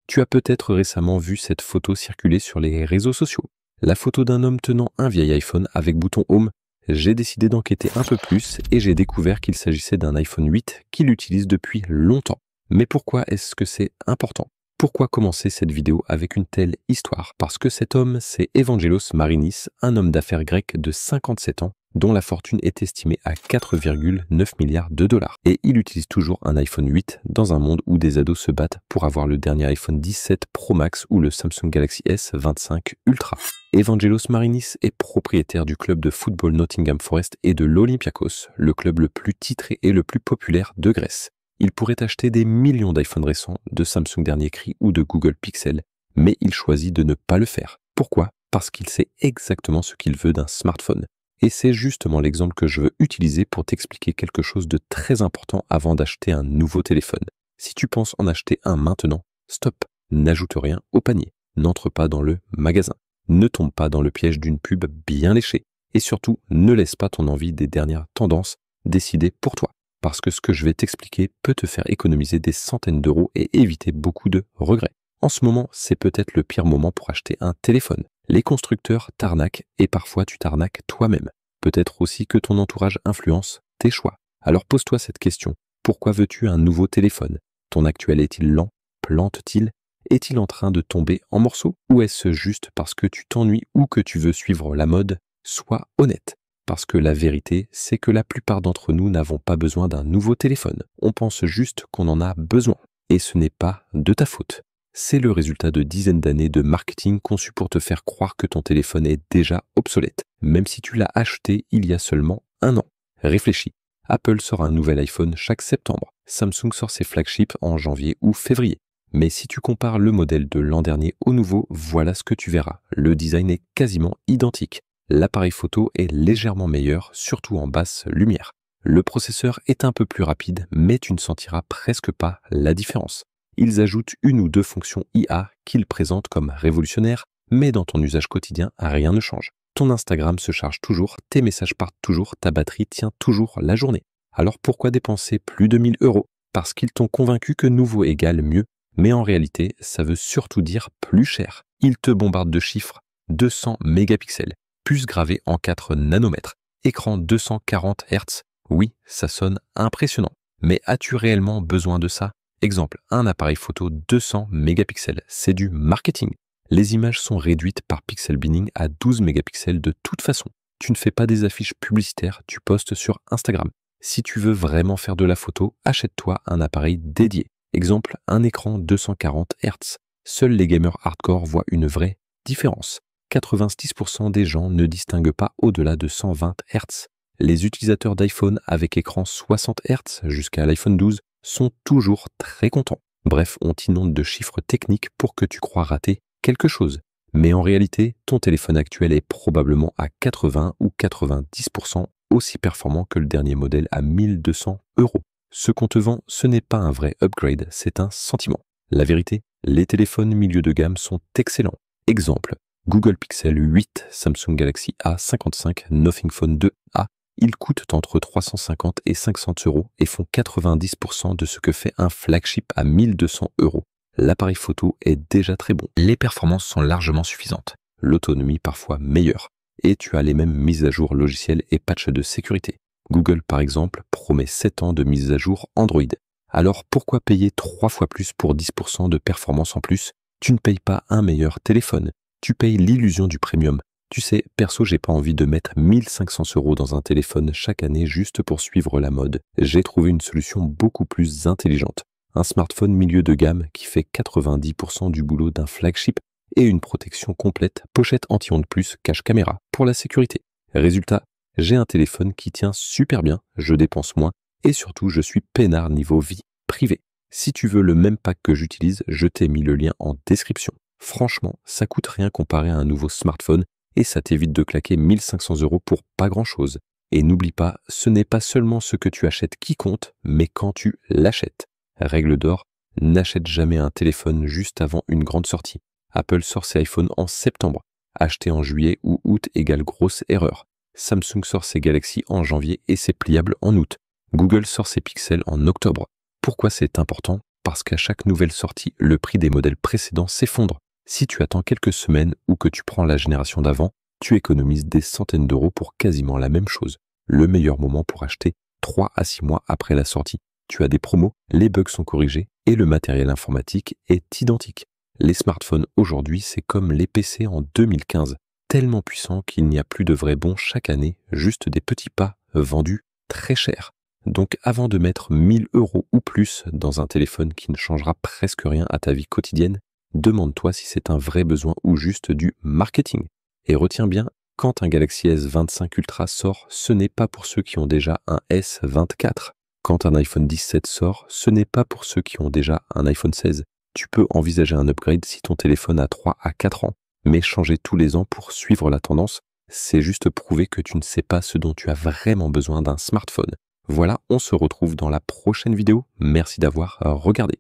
Tu as peut-être récemment vu cette photo circuler sur les réseaux sociaux. La photo d'un homme tenant un vieil iPhone avec bouton Home. J'ai décidé d'enquêter un peu plus et j'ai découvert qu'il s'agissait d'un iPhone 8 qu'il utilise depuis longtemps. Mais pourquoi est-ce que c'est important? Pourquoi commencer cette vidéo avec une telle histoire? Parce que cet homme, c'est Evangelos Marinis, un homme d'affaires grec de 57 ans, dont la fortune est estimée à 4,9 milliards de dollars. Et il utilise toujours un iPhone 8 dans un monde où des ados se battent pour avoir le dernier iPhone 17 Pro Max ou le Samsung Galaxy S25 Ultra. Evangelos Marinis est propriétaire du club de football Nottingham Forest et de l'Olympiakos, le club le plus titré et le plus populaire de Grèce. Il pourrait acheter des millions d'iPhones récents, de Samsung dernier cri ou de Google Pixel, mais il choisit de ne pas le faire. Pourquoi? Parce qu'il sait exactement ce qu'il veut d'un smartphone. Et c'est justement l'exemple que je veux utiliser pour t'expliquer quelque chose de très important avant d'acheter un nouveau téléphone. Si tu penses en acheter un maintenant, stop, n'ajoute rien au panier, n'entre pas dans le magasin, ne tombe pas dans le piège d'une pub bien léchée, et surtout, ne laisse pas ton envie des dernières tendances décider pour toi. Parce que ce que je vais t'expliquer peut te faire économiser des centaines d'euros et éviter beaucoup de regrets. En ce moment, c'est peut-être le pire moment pour acheter un téléphone. Les constructeurs t'arnaquent et parfois tu t'arnaques toi-même. Peut-être aussi que ton entourage influence tes choix. Alors pose-toi cette question. Pourquoi veux-tu un nouveau téléphone? Ton actuel est-il lent? Plante-t-il? Est-il en train de tomber en morceaux? Ou est-ce juste parce que tu t'ennuies ou que tu veux suivre la mode? Sois honnête. Parce que la vérité, c'est que la plupart d'entre nous n'avons pas besoin d'un nouveau téléphone. On pense juste qu'on en a besoin. Et ce n'est pas de ta faute. C'est le résultat de dizaines d'années de marketing conçu pour te faire croire que ton téléphone est déjà obsolète, même si tu l'as acheté il y a seulement un an. Réfléchis. Apple sort un nouvel iPhone chaque septembre. Samsung sort ses flagships en janvier ou février. Mais si tu compares le modèle de l'an dernier au nouveau, voilà ce que tu verras. Le design est quasiment identique. L'appareil photo est légèrement meilleur, surtout en basse lumière. Le processeur est un peu plus rapide, mais tu ne sentiras presque pas la différence. Ils ajoutent une ou deux fonctions IA qu'ils présentent comme révolutionnaires, mais dans ton usage quotidien, rien ne change. Ton Instagram se charge toujours, tes messages partent toujours, ta batterie tient toujours la journée. Alors pourquoi dépenser plus de 1000 euros? Parce qu'ils t'ont convaincu que nouveau égale mieux, mais en réalité, ça veut surtout dire plus cher. Ils te bombardent de chiffres, 200 mégapixels. Puce gravée en 4 nanomètres, écran 240 Hz, oui, ça sonne impressionnant. Mais as-tu réellement besoin de ça? Exemple, un appareil photo 200 mégapixels, c'est du marketing. Les images sont réduites par pixel binning à 12 mégapixels de toute façon. Tu ne fais pas des affiches publicitaires, tu postes sur Instagram. Si tu veux vraiment faire de la photo, achète-toi un appareil dédié. Exemple, un écran 240 Hz. Seuls les gamers hardcore voient une vraie différence. 86% des gens ne distinguent pas au-delà de 120 Hz. Les utilisateurs d'iPhone avec écran 60 Hz jusqu'à l'iPhone 12 sont toujours très contents. Bref, on t'inonde de chiffres techniques pour que tu crois rater quelque chose. Mais en réalité, ton téléphone actuel est probablement à 80 ou 90% aussi performant que le dernier modèle à 1200 euros. Ce qu'on te vend, ce n'est pas un vrai upgrade, c'est un sentiment. La vérité, les téléphones milieu de gamme sont excellents. Exemple, Google Pixel 8, Samsung Galaxy A55, Nothing Phone 2A, ils coûtent entre 350 et 500 euros et font 90% de ce que fait un flagship à 1200 euros. L'appareil photo est déjà très bon. Les performances sont largement suffisantes. L'autonomie parfois meilleure. Et tu as les mêmes mises à jour logicielles et patchs de sécurité. Google, par exemple, promet 7 ans de mise à jour Android. Alors pourquoi payer 3 fois plus pour 10% de performance en plus? Tu ne payes pas un meilleur téléphone. Tu payes l'illusion du premium. Tu sais, perso, j'ai pas envie de mettre 1500 euros dans un téléphone chaque année juste pour suivre la mode. J'ai trouvé une solution beaucoup plus intelligente. Un smartphone milieu de gamme qui fait 90% du boulot d'un flagship et une protection complète, pochette anti-ondes plus, cache caméra pour la sécurité. Résultat, j'ai un téléphone qui tient super bien, je dépense moins et surtout je suis peinard niveau vie privée. Si tu veux le même pack que j'utilise, je t'ai mis le lien en description. Franchement, ça coûte rien comparé à un nouveau smartphone et ça t'évite de claquer 1500 euros pour pas grand chose. Et n'oublie pas, ce n'est pas seulement ce que tu achètes qui compte, mais quand tu l'achètes. Règle d'or, n'achète jamais un téléphone juste avant une grande sortie. Apple sort ses iPhones en septembre. Acheter en juillet ou août égale grosse erreur. Samsung sort ses Galaxy en janvier et c'est pliable en août. Google sort ses Pixel en octobre. Pourquoi c'est important? parce qu'à chaque nouvelle sortie, le prix des modèles précédents s'effondre. Si tu attends quelques semaines ou que tu prends la génération d'avant, tu économises des centaines d'euros pour quasiment la même chose. Le meilleur moment pour acheter 3 à 6 mois après la sortie. Tu as des promos, les bugs sont corrigés et le matériel informatique est identique. Les smartphones aujourd'hui, c'est comme les PC en 2015, tellement puissants qu'il n'y a plus de vrais bons chaque année, juste des petits pas vendus très cher. Donc avant de mettre 1000 euros ou plus dans un téléphone qui ne changera presque rien à ta vie quotidienne, demande-toi si c'est un vrai besoin ou juste du marketing. Et retiens bien, quand un Galaxy S25 Ultra sort, ce n'est pas pour ceux qui ont déjà un S24. Quand un iPhone 17 sort, ce n'est pas pour ceux qui ont déjà un iPhone 16. Tu peux envisager un upgrade si ton téléphone a 3 à 4 ans. Mais changer tous les ans pour suivre la tendance, c'est juste prouver que tu ne sais pas ce dont tu as vraiment besoin d'un smartphone. Voilà, on se retrouve dans la prochaine vidéo. Merci d'avoir regardé.